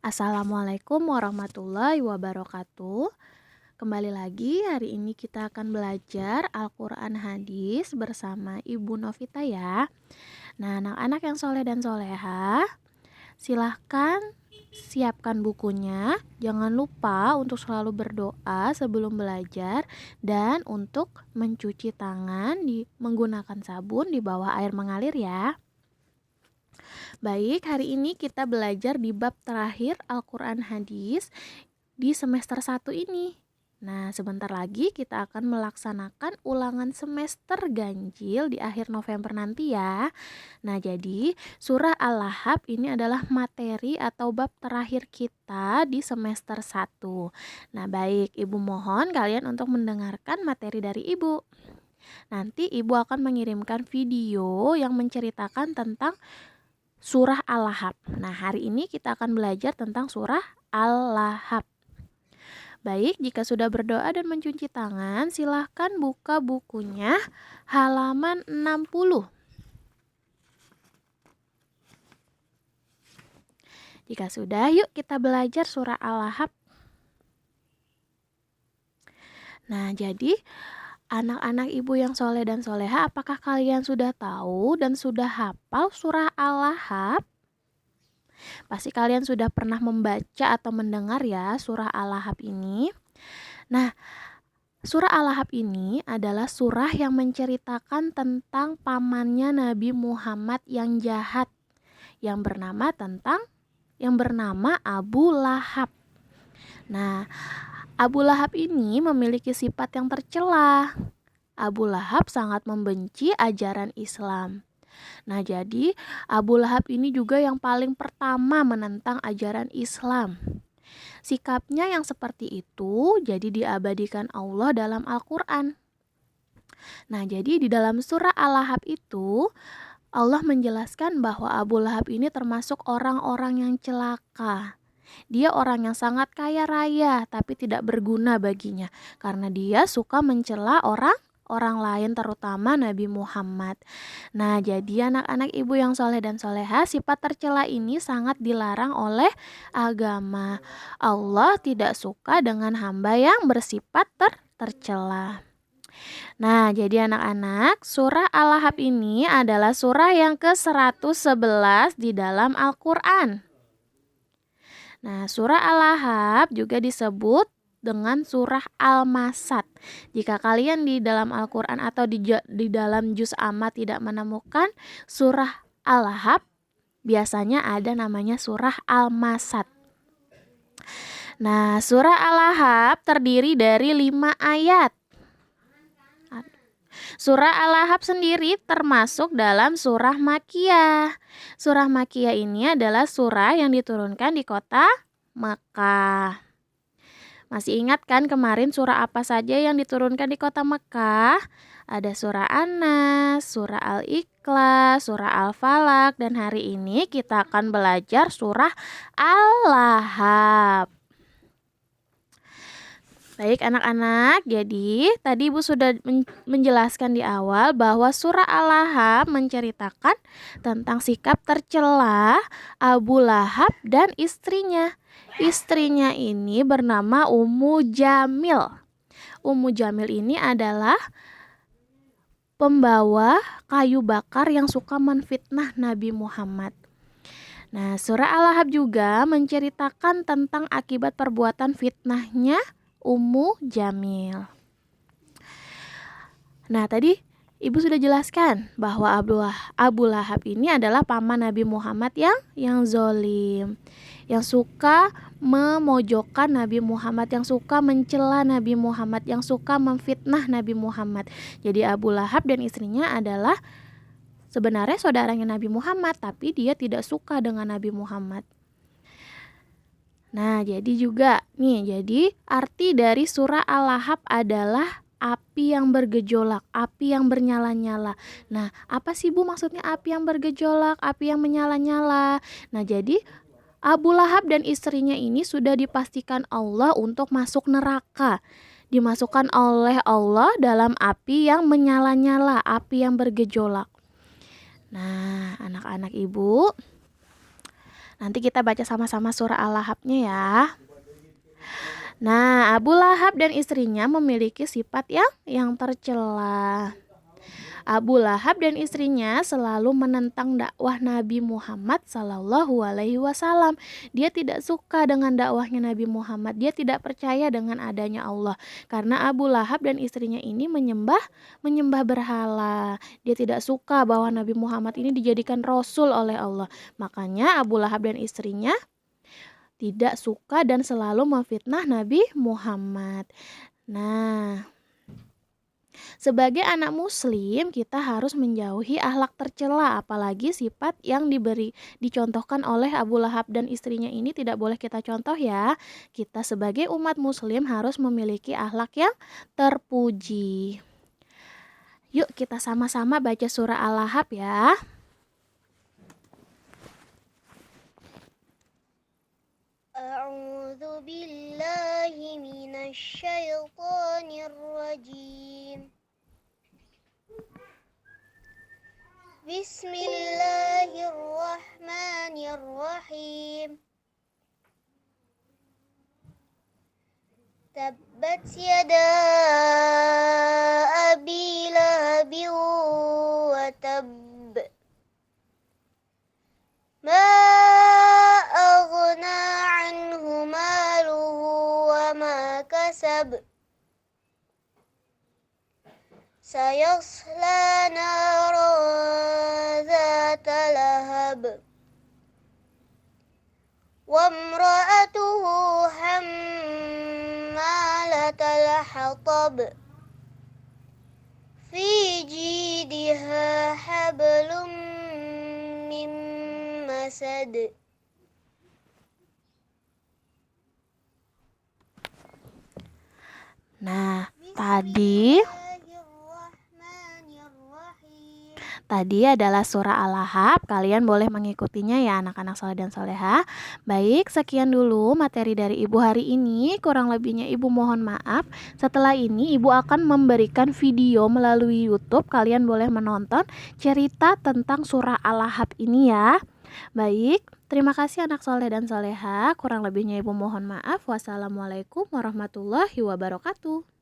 Assalamualaikum warahmatullahi wabarakatuh. Kembali lagi, hari ini kita akan belajar Al-Quran Hadis bersama Ibu Novita ya. Nah, anak-anak yang soleh dan soleha, silahkan siapkan bukunya. Jangan lupa untuk selalu berdoa sebelum belajar dan untuk mencuci tangan menggunakan sabun di bawah air mengalir ya. Baik, hari ini kita belajar di bab terakhir Al-Quran Hadis di semester 1 ini. Nah, sebentar lagi kita akan melaksanakan ulangan semester ganjil di akhir November nanti ya. Nah, jadi surah Al-Lahab ini adalah materi atau bab terakhir kita di semester 1. Nah, baik, Ibu mohon kalian untuk mendengarkan materi dari Ibu. Nanti Ibu akan mengirimkan video yang menceritakan tentang surah Al-Lahab. Nah, hari ini kita akan belajar tentang surah Al-Lahab. Baik, jika sudah berdoa dan mencuci tangan, silahkan buka bukunya halaman 60. Jika sudah, yuk kita belajar surah Al-Lahab. Nah, jadi anak-anak ibu yang soleh dan soleha, apakah kalian sudah tahu dan sudah hafal surah Al-Lahab? Pasti kalian sudah pernah membaca atau mendengar ya surah Al-Lahab ini. Nah, surah Al-Lahab ini adalah surah yang menceritakan tentang pamannya Nabi Muhammad yang jahat yang bernama Abu Lahab. Nah, Abu Lahab ini memiliki sifat yang tercela. Abu Lahab sangat membenci ajaran Islam. Nah, jadi Abu Lahab ini juga yang paling pertama menentang ajaran Islam. Sikapnya yang seperti itu jadi diabadikan Allah dalam Al-Quran. Nah, jadi di dalam surah Al-Lahab itu Allah menjelaskan bahwa Abu Lahab ini termasuk orang-orang yang celaka. Dia orang yang sangat kaya raya tapi tidak berguna baginya karena dia suka mencela orang lain, terutama Nabi Muhammad. Nah, jadi anak-anak ibu yang soleh dan soleha, sifat tercela ini sangat dilarang oleh agama. Allah tidak suka dengan hamba yang bersifat tercela. Nah, jadi anak-anak, surah Al-Lahab ini adalah surah yang ke-111 di dalam Al-Quran. Nah, surah Al-Lahab juga disebut dengan surah Al-Masad. Jika kalian di dalam Al-Quran atau di dalam juz amma tidak menemukan surah Al-Lahab, biasanya ada namanya surah Al-Masad. Nah, surah Al-Lahab terdiri dari 5 ayat. Surah Al-Lahab sendiri termasuk dalam surah Makkiyah. Surah Makkiyah ini adalah surah yang diturunkan di kota Makkah. Masih ingat kan kemarin surah apa saja yang diturunkan di kota Mekah? Ada surah An-Nas, surah Al-Ikhlas, surah Al-Falaq, dan hari ini kita akan belajar surah Al-Lahab. Baik anak-anak, jadi tadi Ibu sudah menjelaskan di awal bahwa surah Al-Lahab menceritakan tentang sikap tercela Abu Lahab dan istrinya. Istrinya ini bernama Ummu Jamil. Ummu Jamil ini adalah pembawa kayu bakar yang suka menfitnah Nabi Muhammad. Nah, surah Al-Lahab juga menceritakan tentang akibat perbuatan fitnahnya Ummu Jamil. Nah, tadi Ibu sudah jelaskan bahwa Abu Lahab ini adalah paman Nabi Muhammad yang zolim, yang suka memojokkan Nabi Muhammad, yang suka mencela Nabi Muhammad, yang suka memfitnah Nabi Muhammad. Jadi Abu Lahab dan istrinya adalah sebenarnya saudaranya Nabi Muhammad, tapi dia tidak suka dengan Nabi Muhammad. Nah, jadi juga jadi arti dari surah Al-Lahab adalah api yang bergejolak, api yang bernyala-nyala. Nah, apa sih Bu maksudnya api yang bergejolak, api yang menyala-nyala? Nah, jadi Abu Lahab dan istrinya ini sudah dipastikan Allah untuk masuk neraka. Dimasukkan oleh Allah dalam api yang menyala-nyala, api yang bergejolak. Nah, anak-anak Ibu, Nanti kita baca sama-sama surah Al-Lahab-nya ya. Nah, Abu Lahab dan istrinya memiliki sifat yang tercela. Abu Lahab dan istrinya selalu menentang dakwah Nabi Muhammad Sallallahu Alaihi Wasallam. Dia tidak suka dengan dakwahnya Nabi Muhammad. Dia tidak percaya dengan adanya Allah. Karena Abu Lahab dan istrinya ini menyembah berhala. Dia tidak suka bahwa Nabi Muhammad ini dijadikan rasul oleh Allah. Makanya Abu Lahab dan istrinya tidak suka dan selalu memfitnah Nabi Muhammad. Nah, sebagai anak muslim, kita harus menjauhi akhlak tercela, apalagi sifat yang dicontohkan oleh Abu Lahab dan istrinya ini tidak boleh kita contoh ya. Kita sebagai umat muslim harus memiliki akhlak yang terpuji. Yuk kita sama-sama baca surah Al-Lahab ya. A'udzu billahi minasy syaithanir rajim. Bismillahirrahmanirrahim. Tabbat yada abi lahabin wa tabb. Ma aghna anhu maluhu wa ma kasab. Sayasla naran zata lahab. Wa imra'atuhu hammalatal hatab. Fi jidha hablum min masad. Nah, Tadi adalah surah Al-Lahab. Kalian boleh mengikutinya ya anak-anak soleh dan soleha. Baik, sekian dulu materi dari Ibu hari ini. Kurang lebihnya Ibu mohon maaf. Setelah ini Ibu akan memberikan video melalui YouTube. Kalian boleh menonton cerita tentang surah Al-Lahab ini ya. Baik, terima kasih anak soleh dan soleha. Kurang lebihnya Ibu mohon maaf. Wassalamualaikum warahmatullahi wabarakatuh.